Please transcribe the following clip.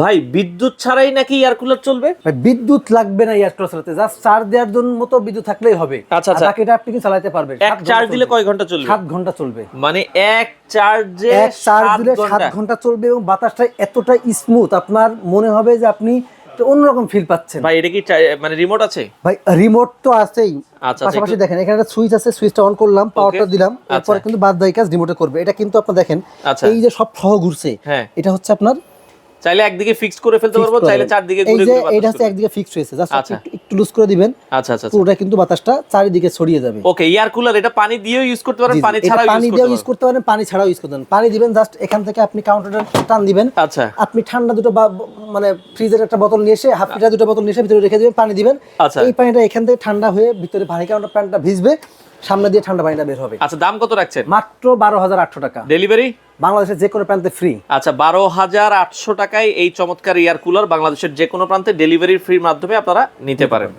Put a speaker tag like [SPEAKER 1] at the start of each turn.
[SPEAKER 1] ভাই বিদ্যুৎ ছাড়াই নাকি এয়ার কুলার চলবে?
[SPEAKER 2] ভাই বিদ্যুৎ লাগবে না এয়ার কুলার চালাতে, জাস্ট চার্জ দেওয়ার জন্য মতো বিদ্যুৎ থাকলেই হবে।
[SPEAKER 1] আচ্ছা আচ্ছা,
[SPEAKER 2] বাকিটা আপনি কি চালাতে পারবেন।
[SPEAKER 1] এক চার্জ দিলে কয় ঘন্টা চলবে?
[SPEAKER 2] 7 ঘন্টা চলবে।
[SPEAKER 1] মানে এক চার্জে
[SPEAKER 2] এক চার্জ দিলে 7 ঘন্টা চলবে এবং বাতাসটা এতটা স্মুথ, আপনার মনে হবে যে আপনি অন্যরকম ফিল পাচ্ছেন।
[SPEAKER 1] ভাই এটা কি মানে রিমোট আছে?
[SPEAKER 2] ভাই রিমোট তো আছেই,
[SPEAKER 1] আচ্ছা,
[SPEAKER 2] পাশাপাশি দেখেন এখানে একটা সুইচ আছে, সুইচটা অন করলাম, পাওয়ারটা দিলাম, এরপরে কিন্তু বাদ বাকি কাজ রিমোটে করবে। এটা কিন্তু আপনি দেখেন এই যে সব সহ ঘুরছে, এটা হচ্ছে আপনার
[SPEAKER 1] চাইলে একদিকে ফিক্স করে ফেলতে পারবো, চাইলে চারদিকে ঘুরে ঘুরে বাতাস।
[SPEAKER 2] এটা হচ্ছে একদিকে ফিক্স হয়েছে, জাস্ট একটু লুজ করে দিবেন।
[SPEAKER 1] আচ্ছা আচ্ছা,
[SPEAKER 2] পুরোটা কিন্তু বাতাসটা চারিদিকে ছড়িয়ে যাবে।
[SPEAKER 1] ওকে, এয়ার কুলার এটা পানি দিয়েও ইউজ করতে পারেন, পানি ছাড়াও
[SPEAKER 2] ইউজ করতে পারেন, পানি ছাড়াও ইউজ করতে পারেন। পানি দিবেন জাস্ট এখান থেকে আপনি কাউন্টারটা টান দিবেন।
[SPEAKER 1] আচ্ছা,
[SPEAKER 2] আপনি ঠান্ডা দুটো মানে ফ্রিজের একটা বোতল নিয়ে এসে, হাফ লিটার দুটো বোতল নিয়ে এসে ভিতরে রেখে দিবেন, পানি দিবেন। এই পানিটা এখান থেকে ঠান্ডা হয়ে ভিতরে পানি কাউন্টার প্যান্টটা ভিজবে, সামনে দিয়ে ঠান্ডা পানিটা বের হবে।
[SPEAKER 1] আচ্ছা, দাম কত রাখছেন?
[SPEAKER 2] মাত্র 12,800 টাকা।
[SPEAKER 1] ডেলিভারি
[SPEAKER 2] বাংলাদেশের যে কোনো প্রান্তে ফ্রি।
[SPEAKER 1] আচ্ছা, 12,800 টাকায় এই চমৎকার এয়ার কুলার বাংলাদেশের যে কোনো প্রান্তে ডেলিভারি ফ্রির মাধ্যমে আপনারা নিতে পারেন।